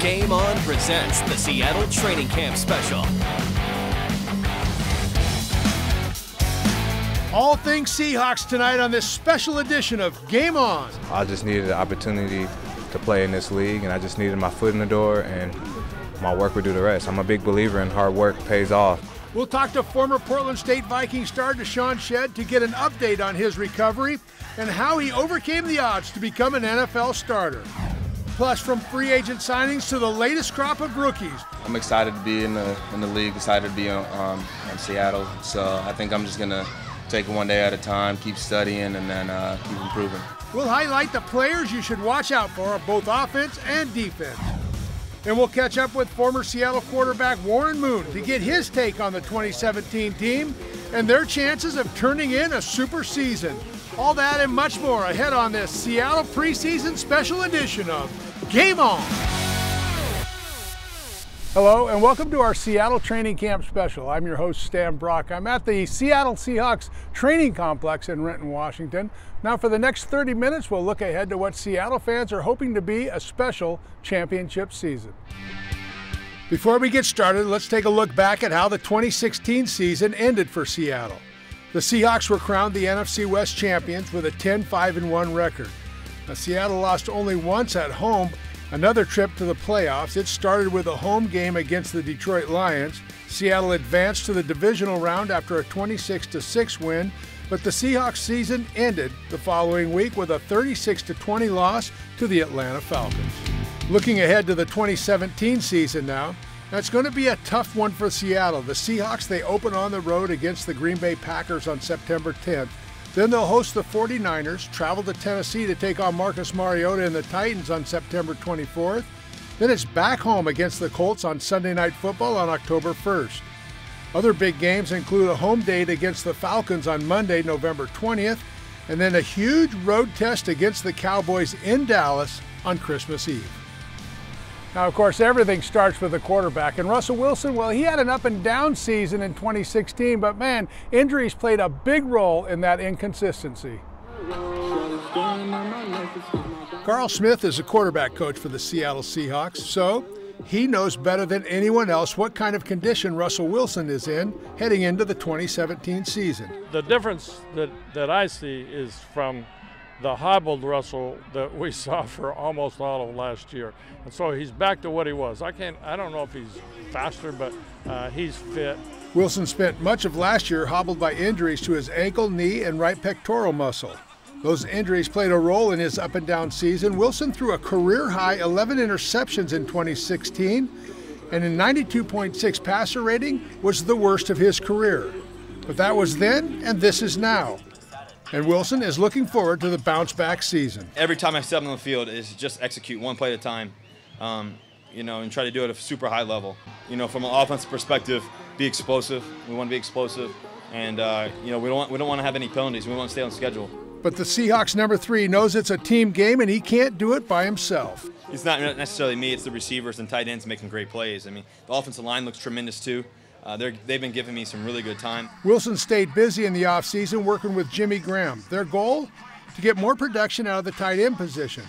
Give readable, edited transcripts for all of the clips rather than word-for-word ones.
Game On presents the Seattle Training Camp Special. All things Seahawks tonight on this special edition of Game On. I just needed the opportunity to play in this league, and I just needed my foot in the door, and my work would do the rest. I'm a big believer in hard work pays off. We'll talk to former Portland State Viking star Deshaun Shedd to get an update on his recovery and how he overcame the odds to become an NFL starter. Plus, from free agent signings to the latest crop of rookies. I'm excited to be in the league, excited to be in Seattle. So I think I'm just going to take it one day at a time, keep studying, and then keep improving. We'll highlight the players you should watch out for, both offense and defense. And we'll catch up with former Seattle quarterback Warren Moon to get his take on the 2017 team and their chances of turning in a super season. All that and much more ahead on this Seattle preseason special edition of Game On. Hello and welcome to our Seattle Training Camp Special. I'm your host, Stan Brock. I'm at the Seattle Seahawks Training Complex in Renton, Washington. Now for the next 30 minutes, we'll look ahead to what Seattle fans are hoping to be a special championship season. Before we get started, let's take a look back at how the 2016 season ended for Seattle. The Seahawks were crowned the NFC West champions with a 10-5-1 record. Now, Seattle lost only once at home. Another trip to the playoffs. It started with a home game against the Detroit Lions. Seattle advanced to the divisional round after a 26-6 win, but the Seahawks season ended the following week with a 36-20 loss to the Atlanta Falcons. Looking ahead to the 2017 season now, it's going to be a tough one for Seattle. The Seahawks, they open on the road against the Green Bay Packers on September 10th. Then they'll host the 49ers, travel to Tennessee to take on Marcus Mariota and the Titans on September 24th. Then it's back home against the Colts on Sunday Night Football on October 1st. Other big games include a home date against the Falcons on Monday, November 20th, and then a huge road test against the Cowboys in Dallas on Christmas Eve. Now, of course, everything starts with the quarterback. And Russell Wilson, well, he had an up-and-down season in 2016, but man, injuries played a big role in that inconsistency. Carl Smith is a quarterback coach for the Seattle Seahawks, so he knows better than anyone else what kind of condition Russell Wilson is in heading into the 2017 season. The difference that I see is from the hobbled Russell that we saw for almost all of last year. And so he's back to what he was. I don't know if he's faster, but he's fit. Wilson spent much of last year hobbled by injuries to his ankle, knee, and right pectoral muscle. Those injuries played a role in his up-and-down season. Wilson threw a career-high 11 interceptions in 2016, and a 92.6 passer rating was the worst of his career. But that was then, and this is now. And Wilson is looking forward to the bounce-back season. Every time I step on the field is just execute one play at a time, and try to do it at a super high level. From an offensive perspective, be explosive. We want to be explosive, and we don't want to have any penalties. We want to stay on schedule. But the Seahawks number 3 knows it's a team game, and he can't do it by himself. It's not necessarily me. It's the receivers and tight ends making great plays. I mean, the offensive line looks tremendous too. They've been giving me some really good time. Wilson stayed busy in the offseason working with Jimmy Graham. Their goal? To get more production out of the tight end position.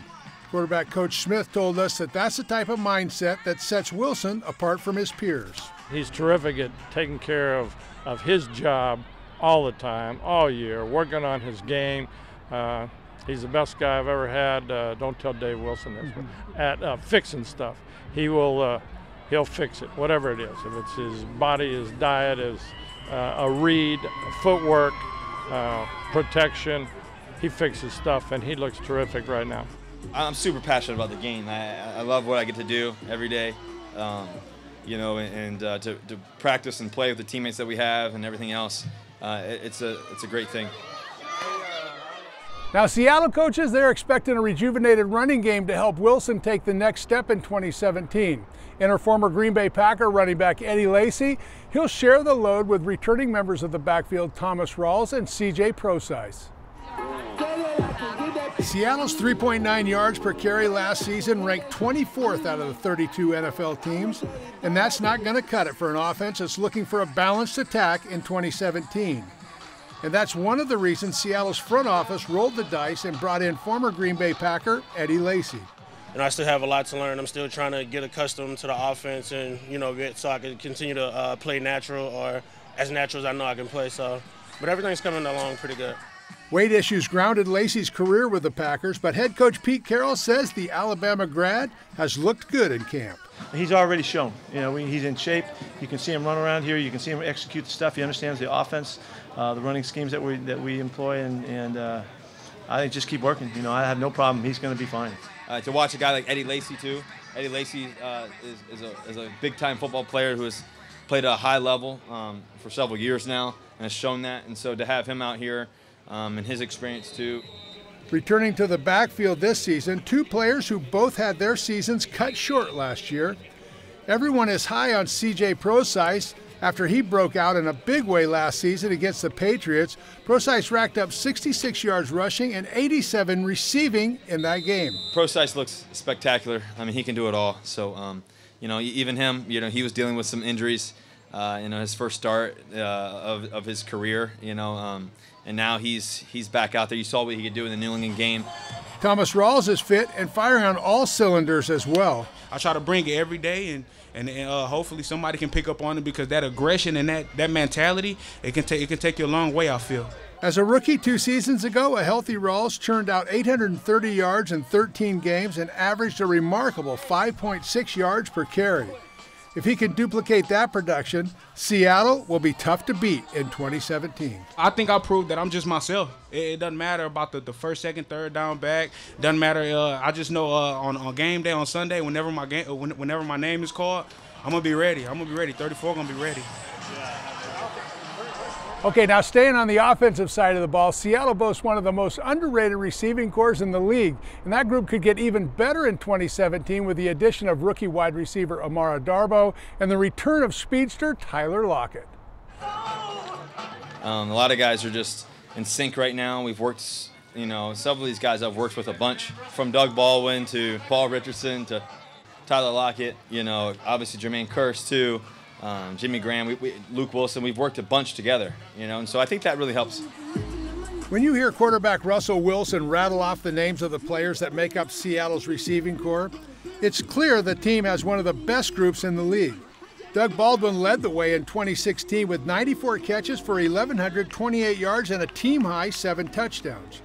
Quarterback Coach Smith told us that that's the type of mindset that sets Wilson apart from his peers. He's terrific at taking care of his job all the time, all year, working on his game. He's the best guy I've ever had. Don't tell Dave Wilson this, but at fixing stuff. He'll fix it, whatever it is. If it's his body, his diet, his a read, footwork, protection, he fixes stuff, and he looks terrific right now. I'm super passionate about the game. I love what I get to do every day, to practice and play with the teammates that we have and everything else. It's a great thing. Now, Seattle coaches, they're expecting a rejuvenated running game to help Wilson take the next step in 2017. Enter former Green Bay Packer running back Eddie Lacy. He'll share the load with returning members of the backfield Thomas Rawls and C.J. Prosise. Seattle's 3.9 yards per carry last season ranked 24th out of the 32 NFL teams, and that's not going to cut it for an offense that's looking for a balanced attack in 2017. And that's one of the reasons Seattle's front office rolled the dice and brought in former Green Bay Packer Eddie Lacy. I still have a lot to learn. I'm still trying to get accustomed to the offense and, so I can continue to play natural or as natural as I know I can play. But everything's coming along pretty good. Weight issues grounded Lacey's career with the Packers, but head coach Pete Carroll says the Alabama grad has looked good in camp. He's already shown. He's in shape. You can see him run around here. You can see him execute the stuff. He understands the offense, the running schemes that we employ, and I think just keep working. I have no problem. He's going to be fine. To watch a guy like Eddie Lacy too. Eddie Lacy is a big-time football player who has played at a high level for several years now and has shown that. And so to have him out here and his experience too. Returning to the backfield this season, two players who both had their seasons cut short last year. Everyone is high on C.J. Prosise after he broke out in a big way last season against the Patriots. Prosise racked up 66 yards rushing and 87 receiving in that game. Prosise looks spectacular. I mean, he can do it all. So, even him, he was dealing with some injuries, his first start of his career, and now he's back out there. You saw what he could do in the New England game. Thomas Rawls is fit and firing on all cylinders as well. I try to bring it every day, and hopefully somebody can pick up on it, because that aggression and that mentality, it can take you a long way, I feel. As a rookie 2 seasons ago, a healthy Rawls churned out 830 yards in 13 games and averaged a remarkable 5.6 yards per carry. If he can duplicate that production, Seattle will be tough to beat in 2017. I think I proved that I'm just myself. It doesn't matter about the first, second, third down back. Doesn't matter. I just know on game day on Sunday, whenever my name is called, I'm gonna be ready. 34 gonna be ready. Okay, now staying on the offensive side of the ball, Seattle boasts one of the most underrated receiving corps in the league, and that group could get even better in 2017 with the addition of rookie wide receiver Amara Darboh and the return of speedster Tyler Lockett. A lot of guys are just in sync right now. We've worked, several of these guys I've worked with a bunch, from Doug Baldwin to Paul Richardson to Tyler Lockett, obviously Jermaine Kearse too. Jimmy Graham, Luke Wilson, we've worked a bunch together, and so I think that really helps. When you hear quarterback Russell Wilson rattle off the names of the players that make up Seattle's receiving corps, it's clear the team has one of the best groups in the league. Doug Baldwin led the way in 2016 with 94 catches for 1,128 yards and a team-high 7 touchdowns.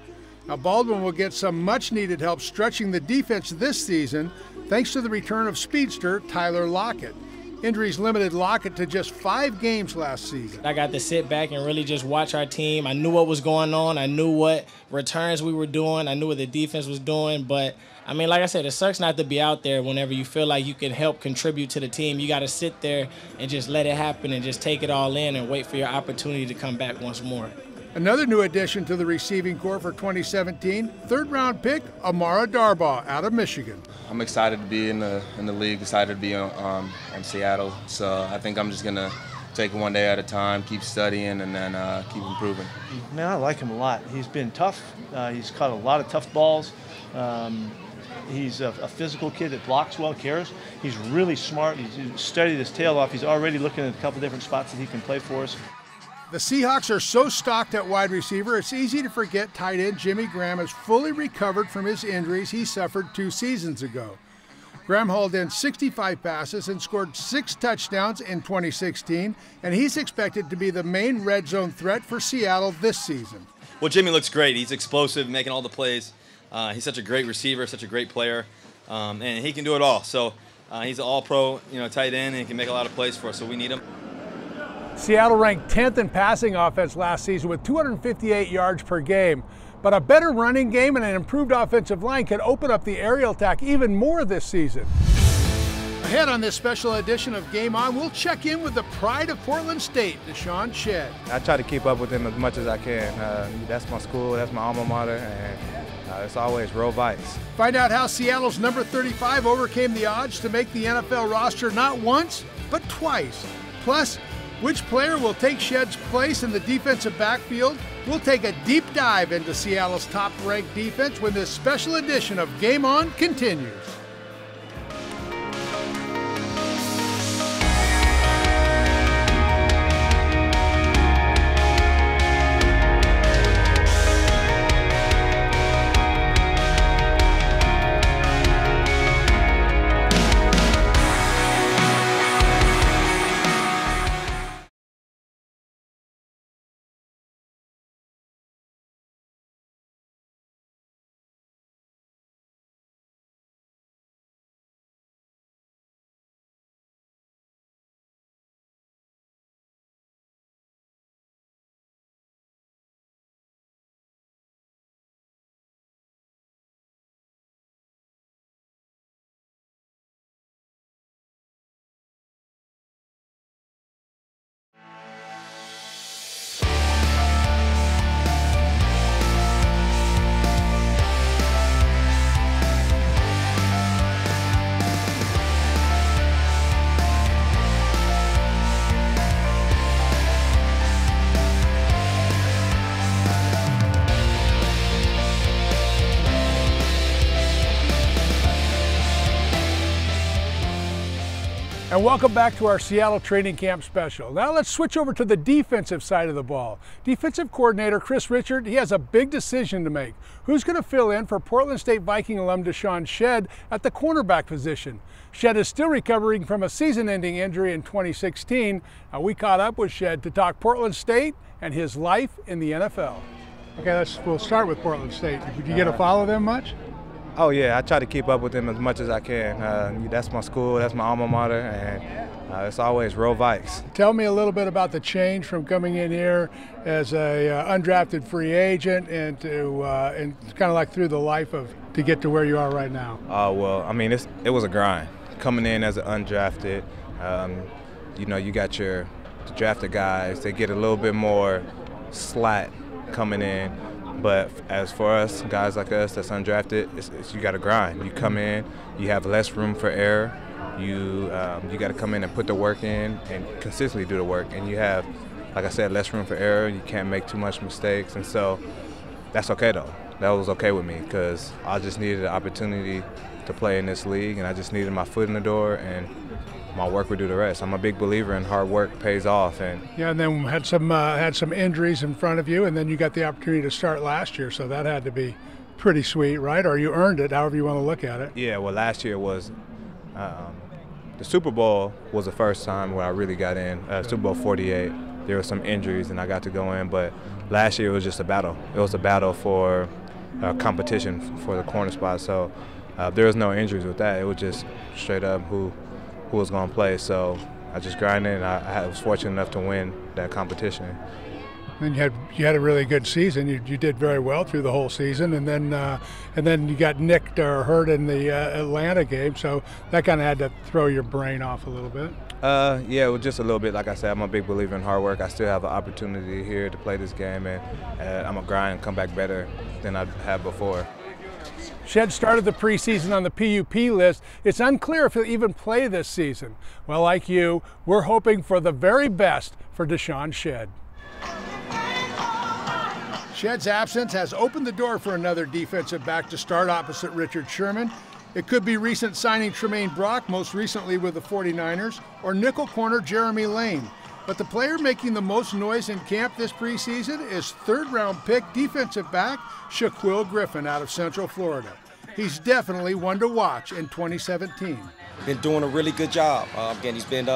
Now Baldwin will get some much-needed help stretching the defense this season thanks to the return of speedster Tyler Lockett. Injuries limited Lockett to just 5 games last season. I got to sit back and really just watch our team. I knew what was going on. I knew what returns we were doing. I knew what the defense was doing. But, like I said, it sucks not to be out there whenever you feel like you can help contribute to the team. You got to sit there and just let it happen and just take it all in and wait for your opportunity to come back once more. Another new addition to the receiving corps for 2017, third-round pick Amara Darboh out of Michigan. I'm excited to be in the league, excited to be on Seattle. So I think I'm just going to take it one day at a time, keep studying, and then keep improving. Man, I like him a lot. He's been tough. He's caught a lot of tough balls. He's a physical kid that blocks well, cares. He's really smart. He's studied his tail off. He's already looking at a couple different spots that he can play for us. The Seahawks are so stocked at wide receiver, it's easy to forget tight end Jimmy Graham is fully recovered from his injuries he suffered 2 seasons ago. Graham hauled in 65 passes and scored 6 touchdowns in 2016, and he's expected to be the main red zone threat for Seattle this season. Well, Jimmy looks great. He's explosive, making all the plays. He's such a great receiver, such a great player, and he can do it all. So he's an all-pro, tight end, and he can make a lot of plays for us, so we need him. Seattle ranked 10th in passing offense last season with 258 yards per game. But a better running game and an improved offensive line could open up the aerial attack even more this season. Ahead on this special edition of Game On, we'll check in with the pride of Portland State, Deshaun Shedd. I try to keep up with him as much as I can. That's my school, that's my alma mater, and it's always Roll Vice. Find out how Seattle's number 35 overcame the odds to make the NFL roster not once, but twice. Plus, which player will take Shedd's place in the defensive backfield? We'll take a deep dive into Seattle's top-ranked defense when this special edition of Game On continues. And welcome back to our Seattle training camp special. Now let's switch over to the defensive side of the ball. Defensive coordinator Chris Richard, he has a big decision to make. Who's going to fill in for Portland State Viking alum Deshaun Shedd at the cornerback position? Shedd is still recovering from a season-ending injury in 2016. We caught up with Shedd to talk Portland State and his life in the NFL. Okay, we'll start with Portland State. Did you get to follow them much? Oh yeah, I try to keep up with them as much as I can. That's my school, that's my alma mater, and it's always Roll Vikes. Tell me a little bit about the change from coming in here as a undrafted free agent and to and kind of like through the life to get to where you are right now. Well, I mean, it was a grind coming in as an undrafted. You know, you got your drafted guys; they get a little bit more slack coming in. But as for us, guys like us that's undrafted, you got to grind. You come in, you have less room for error. You got to come in and put the work in and consistently do the work. And you have, like I said, less room for error. You can't make too much mistakes. And so that's okay, though. That was okay with me because I just needed an opportunity to play in this league, and I just needed my foot in the door, and my work would do the rest. I'm a big believer in hard work pays off. And yeah, and then had some injuries in front of you, and then you got the opportunity to start last year, so that had to be pretty sweet, right? Or you earned it, however you want to look at it. Yeah, well, last year was the Super Bowl was the first time where I really got in. Super Bowl 48, there were some injuries, and I got to go in, but last year it was just a battle. It was a battle for competition for the corner spot, so there was no injuries with that. It was just straight up who was going to play, so I just grinded, and I was fortunate enough to win that competition. And you had a really good season. You did very well through the whole season, and then you got nicked or hurt in the Atlanta game, so that kind of had to throw your brain off a little bit. Yeah, well, just a little bit. Like I said, I'm a big believer in hard work. I still have an opportunity here to play this game, and I'm going to grind and come back better than I have before. Shedd started the preseason on the PUP list. It's unclear if he'll even play this season. Well, like you, we're hoping for the very best for Deshaun Shedd. Shedd's absence has opened the door for another defensive back to start opposite Richard Sherman. It could be recent signing Tremaine Brock, most recently with the 49ers, or nickel corner Jeremy Lane. But the player making the most noise in camp this preseason is third-round pick defensive back Shaquille Griffin out of Central Florida. He's definitely one to watch in 2017. Been doing a really good job. Again, he's been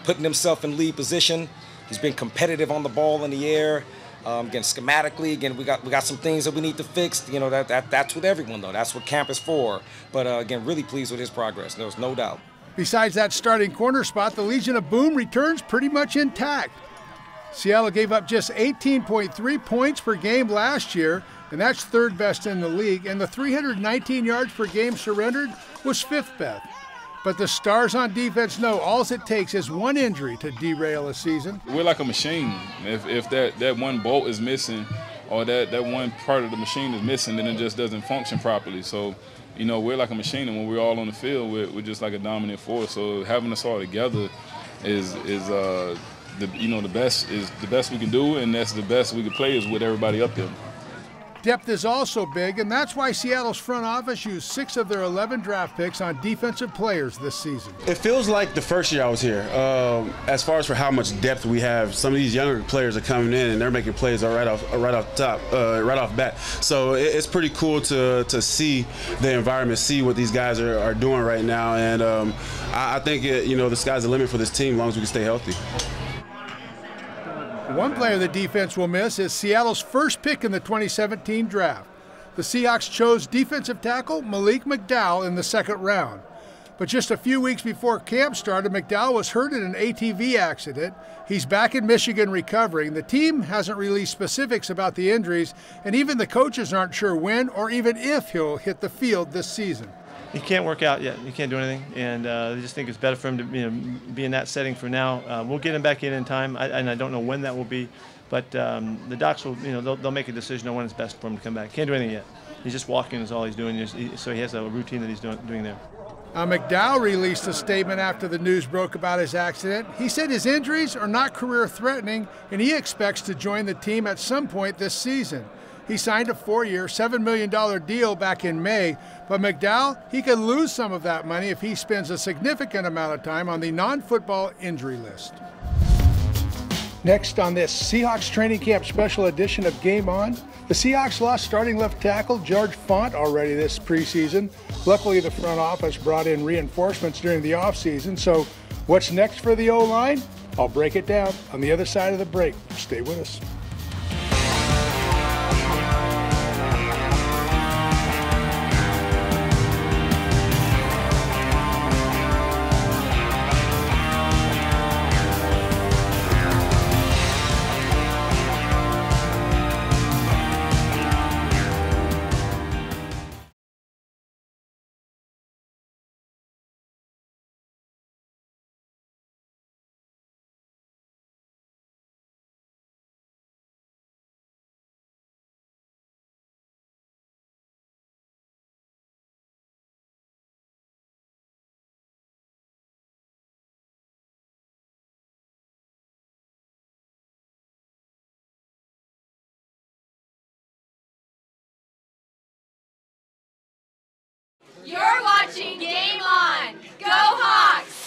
putting himself in lead position. He's been competitive on the ball in the air. Again, schematically, again, we got some things that we need to fix. You know, that's with everyone, though. That's what camp is for. But again, really pleased with his progress. There's no doubt. Besides that starting corner spot, the Legion of Boom returns pretty much intact. Seattle gave up just 18.3 points per game last year, and that's third best in the league, and the 319 yards per game surrendered was fifth best. But the stars on defense know all it takes is one injury to derail a season. We're like a machine. If that one bolt is missing or that one part of the machine is missing, then it just doesn't function properly. So, you know, we're like a machine, and when we're all on the field, we're just like a dominant force. So having us all together is the best we can do, and that's the best we can play is with everybody up there. Depth is also big, and that's why Seattle's front office used 6 of their 11 draft picks on defensive players this season. It feels like the first year I was here. As far as for how much depth we have, some of these younger players are coming in and they're making plays right off bat. So it's pretty cool to see the environment, see what these guys are doing right now, and I think the sky's the limit for this team as long as we can stay healthy. One player the defense will miss is Seattle's first pick in the 2017 draft. The Seahawks chose defensive tackle Malik McDowell in the second round. But just a few weeks before camp started, McDowell was hurt in an ATV accident. He's back in Michigan recovering. The team hasn't released specifics about the injuries, and even the coaches aren't sure when or even if he'll hit the field this season. He can't work out yet. He can't do anything, and they just think it's better for him to be in that setting for now. We'll get him back in time, and I don't know when that will be, but the docs will, they'll make a decision on when it's best for him to come back. Can't do anything yet. He's just walking is all he's doing, so he has a routine that he's doing there. McDowell released a statement after the news broke about his accident. He said his injuries are not career-threatening, and he expects to join the team at some point this season. He signed a 4-year, $7 million deal back in May, but McDowell, he could lose some of that money if he spends a significant amount of time on the non-football injury list. Next on this Seahawks training camp special edition of Game On, the Seahawks lost starting left tackle George Font already this preseason. Luckily, the front office brought in reinforcements during the offseason, so what's next for the O-line? I'll break it down on the other side of the break. Stay with us. You're watching Game On. Go Hawks!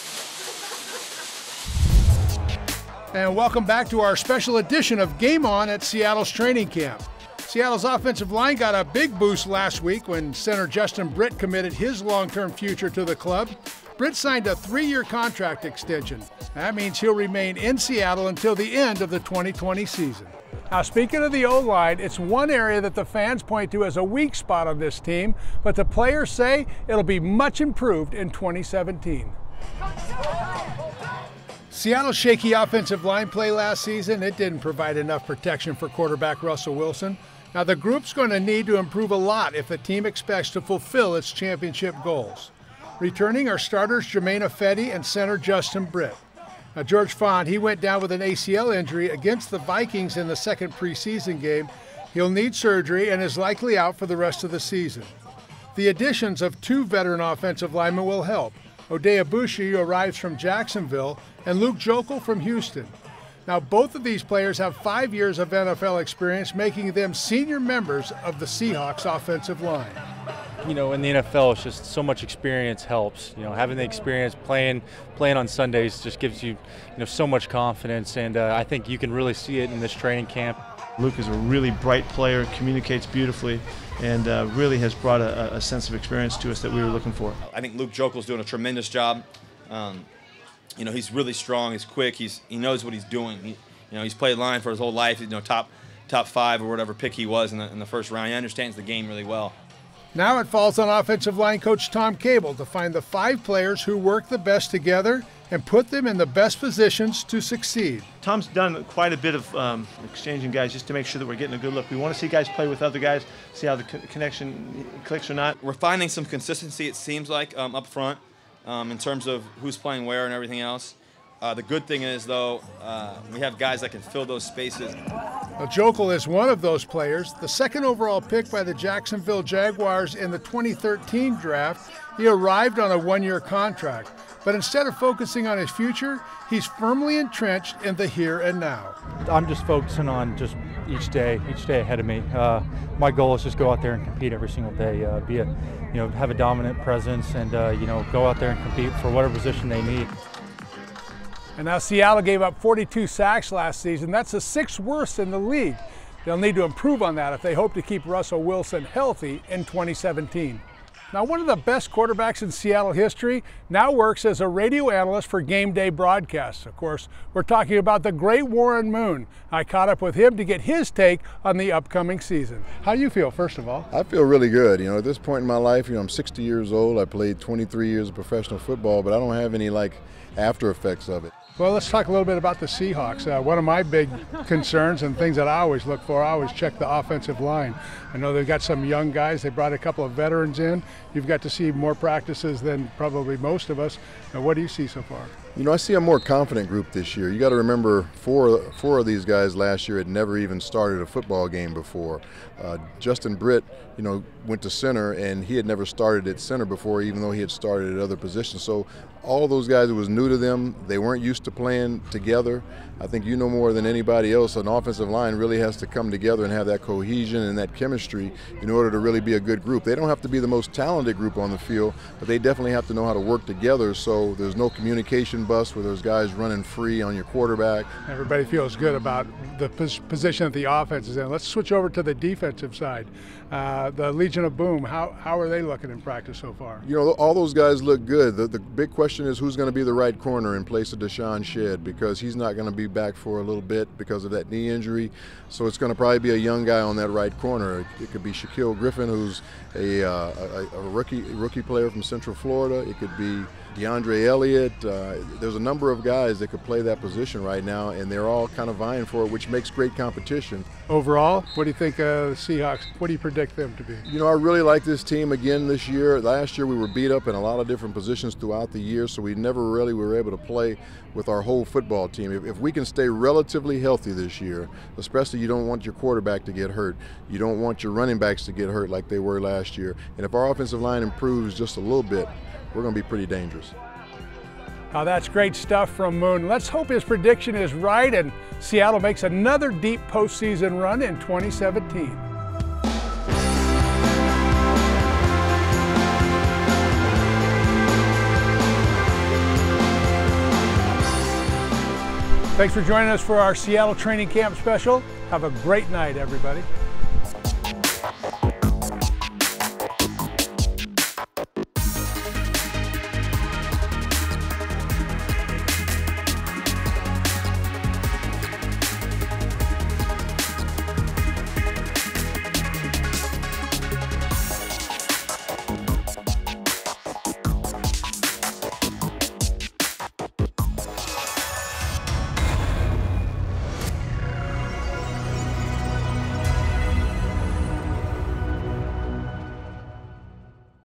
And welcome back to our special edition of Game On at Seattle's training camp. Seattle's offensive line got a big boost last week when center Justin Britt committed his long-term future to the club. Britt signed a 3-year contract extension. That means he'll remain in Seattle until the end of the 2020 season. Now, speaking of the O-line, it's one area that the fans point to as a weak spot on this team, but the players say it'll be much improved in 2017. Seattle's shaky offensive line play last season, it didn't provide enough protection for quarterback Russell Wilson. Now, the group's going to need to improve a lot if the team expects to fulfill its championship goals. Returning are starters Jermaine Ifedi and center Justin Britt. Now, George Font, he went down with an ACL injury against the Vikings in the second preseason game. He'll need surgery and is likely out for the rest of the season. The additions of 2 veteran offensive linemen will help. Oday Abushi arrives from Jacksonville and Luke Jokel from Houston. Now, both of these players have 5 years of NFL experience, making them senior members of the Seahawks offensive line. You know, in the NFL, it's just so much experience helps. You know, having the experience playing on Sundays just gives you, so much confidence, and I think you can really see it in this training camp. Luke is a really bright player, communicates beautifully, and really has brought a sense of experience to us that we were looking for. I think Luke Jokel's doing a tremendous job. He's really strong. He's quick. He knows what he's doing. He's played line for his whole life. Top 5 or whatever pick he was in the first round. He understands the game really well. Now it falls on offensive line coach Tom Cable to find the 5 players who work the best together and put them in the best positions to succeed. Tom's done quite a bit of exchanging guys just to make sure that we're getting a good look. We want to see guys play with other guys, see how the connection clicks or not. We're finding some consistency, it seems like, up front in terms of who's playing where and everything else. The good thing is, though, we have guys that can fill those spaces. Now, Jokel is one of those players. The 2nd overall pick by the Jacksonville Jaguars in the 2013 draft, he arrived on a 1-year contract. But instead of focusing on his future, he's firmly entrenched in the here and now. I'm just focusing on just each day ahead of me. My goal is just go out there and compete every single day, have a dominant presence, and go out there and compete for whatever position they need. And now Seattle gave up 42 sacks last season. That's the 6th worst in the league. They'll need to improve on that if they hope to keep Russell Wilson healthy in 2017. Now, one of the best quarterbacks in Seattle history now works as a radio analyst for game day broadcasts. Of course, we're talking about the great Warren Moon. I caught up with him to get his take on the upcoming season. How do you feel, first of all? I feel really good. At this point in my life, I'm 60 years old. I played 23 years of professional football, but I don't have any after effects of it. Well, let's talk a little bit about the Seahawks. One of my big concerns and things that I always look for, I always check the offensive line. I know they've got some young guys. They brought a couple of veterans in. You've got to see more practices than probably most of us. Now, what do you see so far? I see a more confident group this year. You got to remember, four of these guys last year had never even started a football game before. Justin Britt, went to center, and he had never started at center before, even though he had started at other positions. So all those guys, it was new to them. They weren't used to playing together. I think you know more than anybody else, an offensive line really has to come together and have that cohesion and that chemistry in order to really be a good group. They don't have to be the most talented group on the field, but they definitely have to know how to work together so there's no communication bust where there's guys running free on your quarterback. Everybody feels good about the position that the offense is in. Let's switch over to the defensive side. The Legion of Boom, how are they looking in practice so far? You know, all those guys look good. The big question is who's going to be the right corner in place of Deshaun Shedd, because he's not going to be back for a little bit because of that knee injury. So it's going to probably be a young guy on that right corner. It could be Shaquille Griffin, who's a rookie player from Central Florida. It could be DeAndre Elliott. There's a number of guys that could play that position right now, and they're all kind of vying for it, which makes great competition. Overall, what do you think of the Seahawks? What do you predict them to be? You know, I really like this team again this year. Last year we were beat up in a lot of different positions throughout the year, so we never really were able to play with our whole football team. If we can stay relatively healthy this year, especially you don't want your quarterback to get hurt. You don't want your running backs to get hurt like they were last year. And if our offensive line improves just a little bit, we're going to be pretty dangerous. Oh, that's great stuff from Moon. Let's hope his prediction is right and Seattle makes another deep postseason run in 2017. Thanks for joining us for our Seattle Training Camp special. Have a great night, everybody.